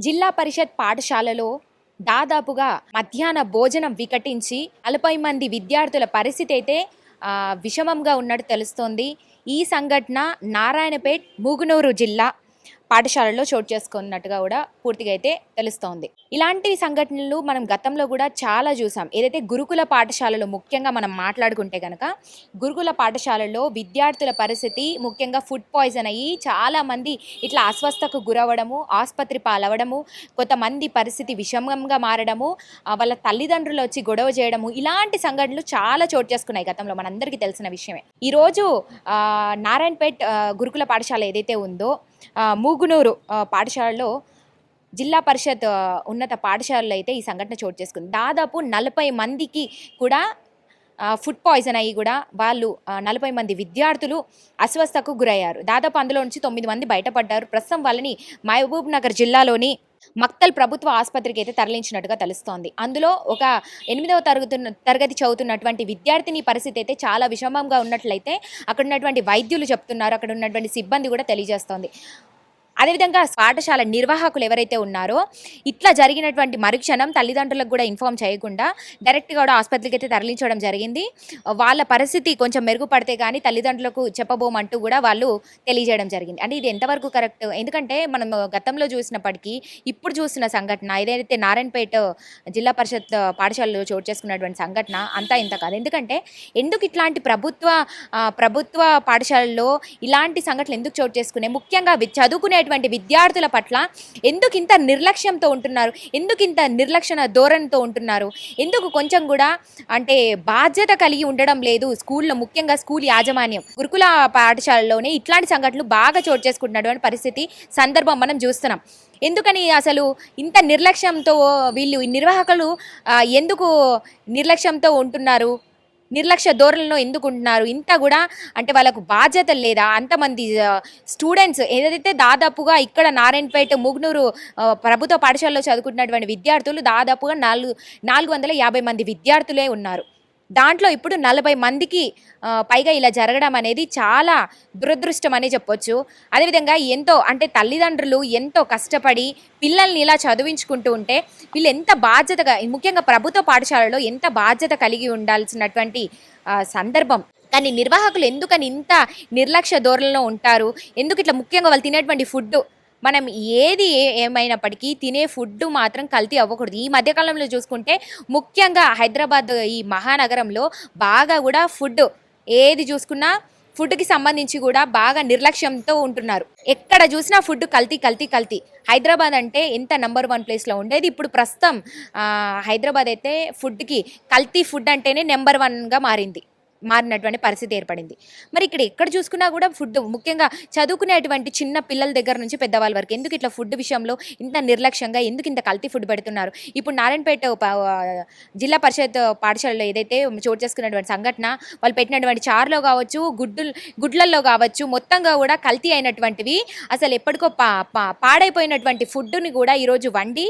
జిల్లా పరిషత్ పాఠశాలలో దాదాపుగా మధ్యాహ్న భోజనం వికటించి 40 మంది విద్యార్థుల పరిస్థితి అయితే విషమంగా ఉన్నట్టు తెలుస్తోంది. ఈ సంఘటన నారాయణపేట్, ముగునూరు జిల్లా పాఠశాలలో చోటు చేసుకున్నట్టుగా కూడా పూర్తిగా అయితే తెలుస్తోంది. ఇలాంటి సంఘటనలు మనం గతంలో కూడా చాలా చూసాం. ఏదైతే గురుకుల పాఠశాలలో ముఖ్యంగా మనం మాట్లాడుకుంటే గనక గురుకుల పాఠశాలలో విద్యార్థుల పరిస్థితి ముఖ్యంగా ఫుడ్ పాయిజన్ అయ్యి చాలామంది ఇట్లా అస్వస్థకు గురవడము, ఆసుపత్రి పాలవడము, కొంతమంది పరిస్థితి విషమంగా మారడము, వాళ్ళ తల్లిదండ్రులు వచ్చి గొడవ చేయడము, ఇలాంటి సంఘటనలు చాలా చోటు చేసుకున్నాయి గతంలో, మనందరికీ తెలిసిన విషయమే. ఈరోజు నారాయణపేట్ గురుకుల పాఠశాల ఏదైతే ఉందో మూగునూరు పాఠశాలలో జిల్లా పరిషత్ ఉన్నత పాఠశాలలో అయితే ఈ సంఘటన చోటు చేసుకుంది. దాదాపు 40 మందికి కూడా ఫుడ్ పాయిజన్ అయ్యి కూడా వాళ్ళు 40 మంది విద్యార్థులు అస్వస్థకు గురయ్యారు. దాదాపు అందులో నుంచి 9 మంది బయటపడ్డారు. ప్రస్తుతం వాళ్ళని మహబూబ్ నగర్ జిల్లాలోని మక్తల్ ప్రభుత్వ ఆసుపత్రికి అయితే తరలించినట్టుగా తెలుస్తోంది. అందులో ఒక 8వ తరగతి చదువుతున్నటువంటి విద్యార్థిని పరిస్థితి అయితే చాలా విషమంగా ఉన్నట్లయితే అక్కడ ఉన్నటువంటి వైద్యులు చెప్తున్నారు, అక్కడ ఉన్నటువంటి సిబ్బంది కూడా తెలియజేస్తోంది. అదేవిధంగా పాఠశాల నిర్వాహకులు ఎవరైతే ఉన్నారో ఇట్లా జరిగినటువంటి మరుక్షణం తల్లిదండ్రులకు కూడా ఇన్ఫామ్ చేయకుండా డైరెక్ట్గా కూడా ఆసుపత్రికి అయితే తరలించడం జరిగింది. వాళ్ళ పరిస్థితి కొంచెం మెరుగుపడితే కానీ తల్లిదండ్రులకు చెప్పబోమంటూ కూడా వాళ్ళు తెలియజేయడం జరిగింది. అంటే ఇది ఎంతవరకు కరెక్ట్? ఎందుకంటే మనం గతంలో చూసినప్పటికీ ఇప్పుడు చూసిన సంఘటన ఏదైతే నారాయణపేట జిల్లా పరిషత్ పాఠశాలలో చోటు చేసుకున్నటువంటి సంఘటన అంతా ఇంత కాదు. ఎందుకంటే ఎందుకు ఇట్లాంటి ప్రభుత్వ పాఠశాలల్లో ఇలాంటి సంఘటనలు ఎందుకు చోటు చేసుకునే? ముఖ్యంగా చదువుకునే విద్యార్థుల పట్ల ఎందుకు ఇంత నిర్లక్ష్యంతో ఉంటున్నారు? ఎందుకు ఇంత నిర్లక్షణ ధోరణితో ఉంటున్నారు? ఎందుకు కొంచెం కూడా అంటే బాధ్యత కలిగి ఉండడం లేదు స్కూల్లో, ముఖ్యంగా స్కూల్ యాజమాన్యం? గురుకుల పాఠశాలలోనే ఇట్లాంటి సంఘటనలు బాగా చోటు చేసుకుంటున్నటువంటి పరిస్థితి, సందర్భం మనం చూస్తున్నాం. ఎందుకని అసలు ఇంత నిర్లక్ష్యంతో వీళ్ళు నిర్వాహకులు ఎందుకు నిర్లక్ష్యంతో ఉంటున్నారు? నిర్లక్ష్య ధోరణిలో ఎందుకు ఉంటున్నారు? ఇంత కూడా అంటే వాళ్ళకు బాధ్యతలు లేదా? అంతమంది స్టూడెంట్స్ ఏదైతే దాదాపుగా ఇక్కడ నారాయణపేట ముగునూరు ప్రభుత్వ పాఠశాలలో చదువుకుంటున్నటువంటి విద్యార్థులు దాదాపుగా 450 మంది విద్యార్థులే ఉన్నారు. దాంట్లో ఇప్పుడు 40 మందికి పైగా ఇలా జరగడం అనేది చాలా దురదృష్టం అనే చెప్పొచ్చు. అదేవిధంగా ఎంతో అంటే తల్లిదండ్రులు ఎంతో కష్టపడి పిల్లల్ని ఇలా చదివించుకుంటూ ఉంటే వీళ్ళు ఎంత బాధ్యతగా, ముఖ్యంగా ప్రభుత్వ పాఠశాలలో ఎంత బాధ్యత కలిగి ఉండాల్సినటువంటి సందర్భం. కానీ నిర్వాహకులు ఎందుకని ఇంత నిర్లక్ష్య ధోరణిలో ఉంటారు? ఎందుకు ఇట్లా ముఖ్యంగా వాళ్ళు తినేటువంటి ఫుడ్, మనం ఏది ఏమైనప్పటికీ తినే ఫుడ్ మాత్రం కల్తీ అవ్వకూడదు. ఈ మధ్యకాలంలో చూసుకుంటే ముఖ్యంగా హైదరాబాద్ ఈ మహానగరంలో బాగా కూడా ఫుడ్ ఏది చూసుకున్నా ఫుడ్కి సంబంధించి కూడా బాగా నిర్లక్ష్యంతో ఉంటున్నారు. ఎక్కడ చూసినా ఫుడ్ కల్తీ కల్తీ కల్తీ. హైదరాబాద్ అంటే ఎంత నెంబర్ 1 ప్లేస్లో ఉండేది, ఇప్పుడు ప్రస్తుతం హైదరాబాద్ అయితే ఫుడ్కి కల్తీ ఫుడ్ అంటేనే నెంబర్ 1గా మారినటువంటి పరిస్థితి ఏర్పడింది. మరి ఇక్కడ ఎక్కడ చూసుకున్నా కూడా ఫుడ్, ముఖ్యంగా చదువుకునేటువంటి చిన్న పిల్లల దగ్గర నుంచి పెద్దవాళ్ళ వరకు ఎందుకు ఇట్లా ఫుడ్ విషయంలో ఇంత నిర్లక్ష్యంగా, ఎందుకు ఇంత కల్తీ ఫుడ్ పెడుతున్నారు? ఇప్పుడు నారాయణపేట జిల్లా పరిషత్ పాఠశాలలో ఏదైతే చోటు చేసుకున్నటువంటి సంఘటన, వాళ్ళు పెట్టినటువంటి చారులో కావచ్చు, గుడ్లల్లో కావచ్చు, మొత్తంగా కూడా కల్తీ అయినటువంటివి, అసలు ఎప్పటికో పాడైపోయినటువంటి ఫుడ్ని కూడా ఈరోజు వండి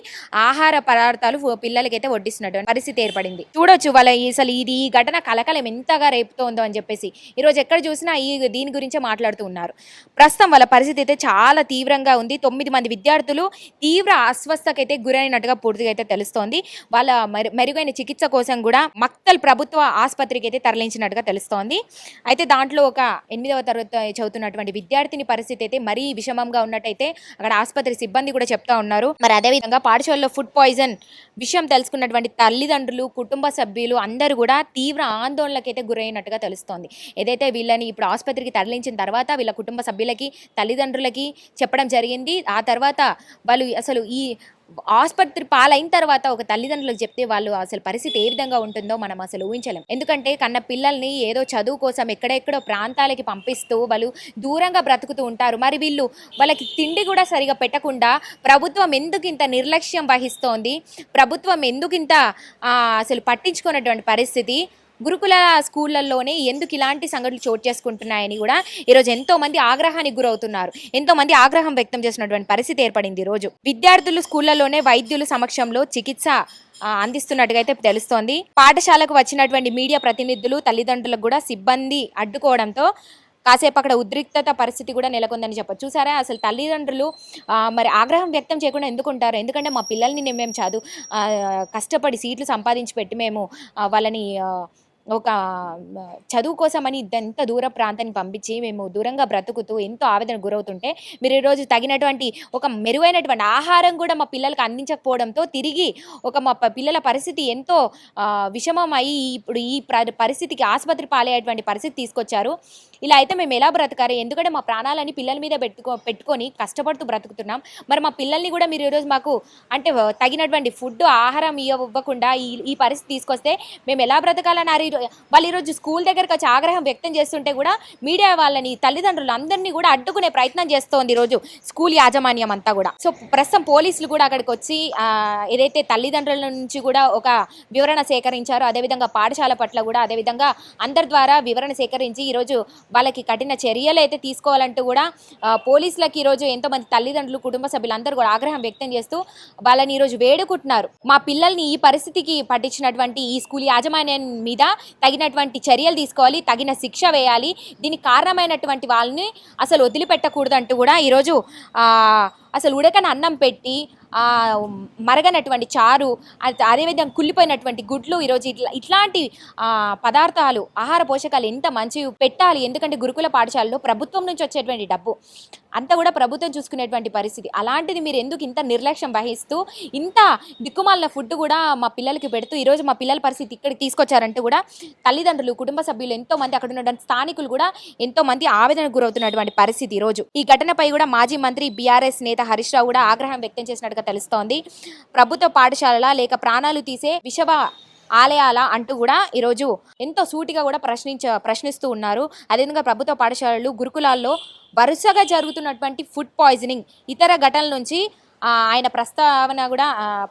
ఆహార పదార్థాలు పిల్లలకైతే వడ్డిస్తున్నటువంటి పరిస్థితి ఏర్పడింది. చూడొచ్చు వాళ్ళ అసలు ఈ ఘటన కలకలం ఎంతగా రేపుతోందో అని చెప్పేసి ఈరోజు ఎక్కడ చూసినా దీని గురించే మాట్లాడుతూ ఉన్నారు. ప్రస్తుతం వాళ్ళ పరిస్థితి అయితే చాలా తీవ్రంగా ఉంది. 9 మంది విద్యార్థులు తీవ్ర అస్వస్థకైతే గురైనట్టుగా పూర్తిగా అయితే తెలుస్తోంది. వాళ్ళ మెరుగైన చికిత్స కోసం కూడా మక్తల్ ప్రభుత్వ ఆసుపత్రికి అయితే తరలించినట్టుగా తెలుస్తోంది. అయితే దాంట్లో ఒక 8వ తరగతి చదువుతున్నటువంటి విద్యార్థిని పరిస్థితి అయితే మరీ విషమంగా ఉన్నట్టయితే అక్కడ ఆసుపత్రి సిబ్బంది కూడా చెప్తా ఉన్నారు. మరి అదేవిధంగా పాఠశాలలో ఫుడ్ పాయిజన్ విషయం తెలుసుకున్నటువంటి తల్లిదండ్రులు, కుటుంబ సభ్యులు అందరూ కూడా తీవ్ర ఆందోళనకైతే గురైనట్టుగా తెలుస్తోంది. ఏదైతే వీళ్ళని ఇప్పుడు ఆసుపత్రికి తరలించిన తర్వాత వీళ్ళ కుటుంబ సభ్యులకి, తల్లిదండ్రులకి చెప్పడం జరిగింది. ఆ తర్వాత వాళ్ళు అసలు ఈ ఆసుపత్రి పాలైన తర్వాత ఒక తల్లిదండ్రులకు చెప్తే వాళ్ళు అసలు పరిస్థితి ఏ విధంగా ఉంటుందో మనం అసలు ఊహించలేం. ఎందుకంటే కన్న పిల్లల్ని ఏదో చదువు కోసం ఎక్కడెక్కడో ప్రాంతాలకి పంపిస్తూ వాళ్ళు దూరంగా బ్రతుకుతూ ఉంటారు. మరి వీళ్ళు వాళ్ళకి తిండి కూడా సరిగా పెట్టకుండా ప్రభుత్వం ఎందుకు ఇంత నిర్లక్ష్యం వహిస్తోంది? ప్రభుత్వం ఎందుకు ఇంత అసలు పట్టించుకున్నటువంటి పరిస్థితి? గురుకుల స్కూళ్ళల్లోనే ఎందుకు ఇలాంటి సంఘటనలు చోటు చేసుకుంటున్నాయని కూడా ఈరోజు ఎంతో మంది ఆగ్రహానికి గురవుతున్నారు. ఎంతో మంది ఆగ్రహం వ్యక్తం చేసినటువంటి పరిస్థితి ఏర్పడింది. ఈరోజు విద్యార్థులు స్కూళ్ళలోనే వైద్యుల సమక్షంలో చికిత్స అందిస్తున్నట్టుగా అయితే తెలుస్తోంది. పాఠశాలకు వచ్చినటువంటి మీడియా ప్రతినిధులు, తల్లిదండ్రులకు కూడా సిబ్బంది అడ్డుకోవడంతో కాసేపు అక్కడ ఉద్రిక్తత పరిస్థితి కూడా నెలకొందని చెప్పొచ్చు. చూసారా అసలు తల్లిదండ్రులు మరి ఆగ్రహం వ్యక్తం చేయకుండా ఎందుకుంటారు? ఎందుకంటే మా పిల్లల్ని మేము కష్టపడి సీట్లు సంపాదించి పెట్టి మేము వాళ్ళని ఒక చదువు కోసమని ఎంత దూర ప్రాంతానికి పంపించి మేము దూరంగా బ్రతుకుతూ ఎంతో ఆవేదనకు గురవుతుంటే మీరు ఈరోజు తగినటువంటి ఒక మెరుగైనటువంటి ఆహారం కూడా మా పిల్లలకు అందించకపోవడంతో తిరిగి మా పిల్లల పరిస్థితి ఎంతో విషమం అయ్యి ఇప్పుడు ఈ పరిస్థితికి ఆసుపత్రి పాలయ్యేటువంటి పరిస్థితి తీసుకొచ్చారు. ఇలా అయితే మేము ఎలా బ్రతకాలి? ఎందుకంటే మా ప్రాణాలని పిల్లల మీద పెట్టుకొని కష్టపడుతూ బ్రతుకుతున్నాం. మరి మా పిల్లల్ని కూడా మీరు ఈరోజు మాకు అంటే తగినటువంటి ఫుడ్ ఆహారం ఇవ్వకుండా ఈ పరిస్థితి తీసుకొస్తే మేము ఎలా బ్రతకాలని వాళ్ళు ఈరోజు స్కూల్ దగ్గరకు వచ్చి ఆగ్రహం వ్యక్తం చేస్తుంటే కూడా మీడియా వాళ్ళని తల్లిదండ్రులు అందరినీ కూడా అడ్డుకునే ప్రయత్నం చేస్తోంది ఈరోజు స్కూల్ యాజమాన్యం అంతా కూడా. సో ప్రస్తుతం పోలీసులు కూడా అక్కడికి వచ్చి ఏదైతే తల్లిదండ్రుల నుంచి కూడా ఒక వివరణ సేకరించారో అదేవిధంగా పాఠశాల పట్ల కూడా అదేవిధంగా అందరి ద్వారా వివరణ సేకరించి ఈరోజు వాళ్ళకి కఠిన చర్యలు అయితే తీసుకోవాలంటూ కూడా పోలీసులకి ఈరోజు ఎంతోమంది తల్లిదండ్రులు కుటుంబ సభ్యులందరూ కూడా ఆగ్రహం వ్యక్తం చేస్తూ వాళ్ళని ఈరోజు వేడుకుంటున్నారు. మా పిల్లల్ని ఈ పరిస్థితికి పట్టించినటువంటి ఈ స్కూల్ యాజమాన్యం మీద తగినటువంటి చర్యలు తీసుకోవాలి, తగిన శిక్ష వేయాలి, దీనికి కారణమైనటువంటి వాళ్ళని అసలు వదిలిపెట్టకూడదు అంటూ కూడా ఈరోజు అసలు ఉడకని అన్నం పెట్టి మరగనటువంటి చారు అదేవిధంగా కుళ్ళిపోయినటువంటి గుడ్లు ఈరోజు ఇట్లాంటి పదార్థాలు ఆహార పోషకాలు ఎంత మంచివి పెట్టాలి. ఎందుకంటే గురుకుల పాఠశాలలో ప్రభుత్వం నుంచి వచ్చేటువంటి డబ్బు అంతా కూడా ప్రభుత్వం చూసుకునేటువంటి పరిస్థితి. అలాంటిది మీరు ఎందుకు ఇంత నిర్లక్ష్యం వహిస్తూ ఇంత దిక్కుమాలిన ఫుడ్ కూడా మా పిల్లలకి పెడుతూ ఈరోజు మా పిల్లల పరిస్థితి ఇక్కడికి తీసుకొచ్చారంటూ కూడా తల్లిదండ్రులు కుటుంబ సభ్యులు ఎంతో మంది అక్కడ ఉన్నటువంటి స్థానికులు కూడా ఎంతో మంది ఆవేదనకు గురవుతున్నటువంటి పరిస్థితి. ఈరోజు ఈ ఘటనపై కూడా మాజీ మంత్రి బీఆర్ఎస్ నేత హరీష్ రావు కూడా ఆగ్రహం వ్యక్తం చేసినట్టుగా తెలుస్తోంది. ప్రభుత్వ పాఠశాలల లేక ప్రాణాలు తీసే విషవ ఆలయాల అంటూ కూడా ఈరోజు ఎంతో సూటిగా కూడా ప్రశ్నిస్తూ ఉన్నారు. అదేవిధంగా ప్రభుత్వ పాఠశాలలు గురుకులాల్లో వరుసగా జరుగుతున్నటువంటి ఫుడ్ పాయిజనింగ్ ఇతర ఘటనల నుంచి ఆయన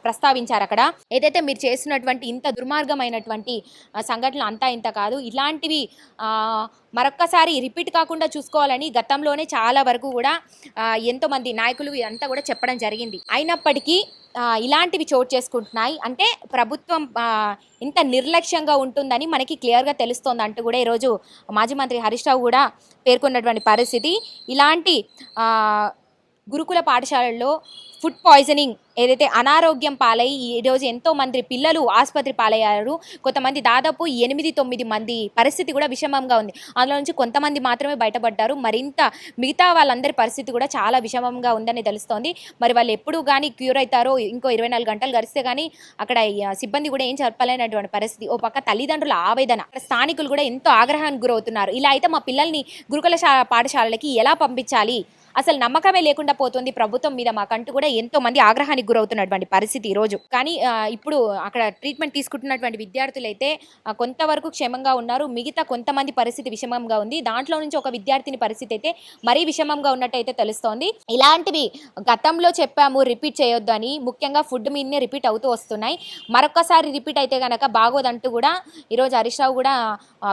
ప్రస్తావించారు. అక్కడ ఏదైతే మీరు చేస్తున్నటువంటి ఇంత దుర్మార్గమైనటువంటి సంఘటనలు అంతా ఇంత కాదు, ఇలాంటివి మరొక్కసారి రిపీట్ కాకుండా చూసుకోవాలని గతంలోనే చాలా వరకు కూడా ఎంతోమంది నాయకులు అంతా కూడా చెప్పడం జరిగింది. అయినప్పటికీ ఇలాంటివి చోటు చేసుకుంటున్నాయి అంటే ప్రభుత్వం ఇంత నిర్లక్ష్యంగా ఉంటుందని మనకి క్లియర్గా తెలుస్తోంది అంటూ కూడా ఈరోజు మాజీ మంత్రి హరీష్ రావు కూడా పేర్కొన్నటువంటి పరిస్థితి. ఇలాంటి గురుకుల పాఠశాలల్లో ఫుడ్ పాయిజనింగ్ ఏదైతే అనారోగ్యం పాలై ఈరోజు ఎంతో మంది పిల్లలు ఆసుపత్రి పాలయ్యారు. కొంతమంది దాదాపు 8-9 మంది పరిస్థితి కూడా విషమంగా ఉంది. అందులో నుంచి కొంతమంది మాత్రమే బయటపడ్డారు. మరింత మిగతా వాళ్ళందరి పరిస్థితి కూడా చాలా విషమంగా ఉందని తెలుస్తోంది. మరి వాళ్ళు ఎప్పుడు కానీ క్యూర్ అవుతారో ఇంకో 24 గంటలు గడిస్తే కానీ అక్కడ సిబ్బంది కూడా ఏం చెప్పలేనటువంటి పరిస్థితి. ఓ పక్క తల్లిదండ్రుల ఆవేదన, స్థానికులు కూడా ఎంతో ఆగ్రహానికి గురవుతున్నారు. ఇలా అయితే మా పిల్లల్ని గురుకుల పాఠశాలలకి ఎలా పంపించాలి, అసలు నమ్మకమే లేకుండా పోతుంది ప్రభుత్వం మీద మాకంటూ కూడా ఎంతో మంది ఆగ్రహానికి గురవుతున్నటువంటి పరిస్థితి ఈరోజు. కానీ ఇప్పుడు అక్కడ ట్రీట్మెంట్ తీసుకుంటున్నటువంటి విద్యార్థులు అయితే కొంతవరకు క్షేమంగా ఉన్నారు. మిగతా కొంతమంది పరిస్థితి విషమంగా ఉంది. దాంట్లో నుంచి ఒక విద్యార్థిని పరిస్థితి అయితే మరీ విషమంగా ఉన్నట్టయితే తెలుస్తోంది. ఇలాంటివి గతంలో చెప్పాము రిపీట్ చేయొద్దు అని, ముఖ్యంగా ఫుడ్ మీదనే రిపీట్ అవుతూ వస్తున్నాయి. మరొక్కసారి రిపీట్ అయితే కనుక బాగోదంటూ కూడా ఈరోజు హరీష్ రావు కూడా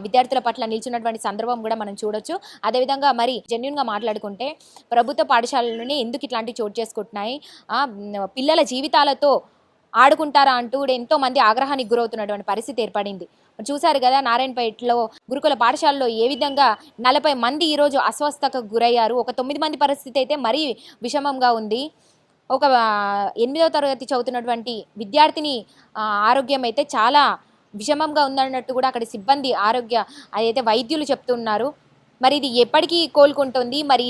విద్యార్థుల పట్ల నిల్చున్నటువంటి సందర్భం కూడా మనం చూడొచ్చు. అదేవిధంగా మరి జెన్యూన్గా మాట్లాడుకుంటే ప్రభుత్వ పాఠశాలలోనే ఎందుకు ఇట్లాంటివి చోటు చేసుకుంటున్నాయి, పిల్లల జీవితాలతో ఆడుకుంటారా అంటూ కూడా ఎంతో మంది ఆగ్రహానికి గురవుతున్నటువంటి పరిస్థితి ఏర్పడింది. చూశారు కదా నారాయణపేటలో గురుకుల పాఠశాలలో ఏ విధంగా 40 మంది ఈరోజు అస్వస్థతకు గురయ్యారు. ఒక 9 మంది పరిస్థితి అయితే మరీ విషమంగా ఉంది. ఒక 8వ తరగతి చదువుతున్నటువంటి విద్యార్థిని ఆరోగ్యం అయితే చాలా విషమంగా ఉందన్నట్టు కూడా అక్కడ సిబ్బంది అదైతే వైద్యులు చెప్తున్నారు. మరి ఇది ఎప్పటికీ కోలుకుంటుంది, మరి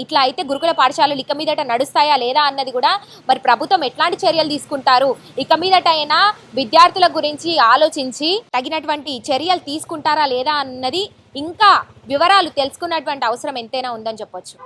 ఇట్లా అయితే గురుకుల పాఠశాలలు ఇక మీదట నడుస్తాయా లేదా అన్నది కూడా మరి ప్రభుత్వం ఎట్లాంటి చర్యలు తీసుకుంటారు, ఇక మీదట అయినా విద్యార్థుల గురించి ఆలోచించి తగినటువంటి చర్యలు తీసుకుంటారా లేదా అన్నది ఇంకా వివరాలు తెలుసుకున్నటువంటి అవసరం ఎంతైనా ఉందని చెప్పొచ్చు.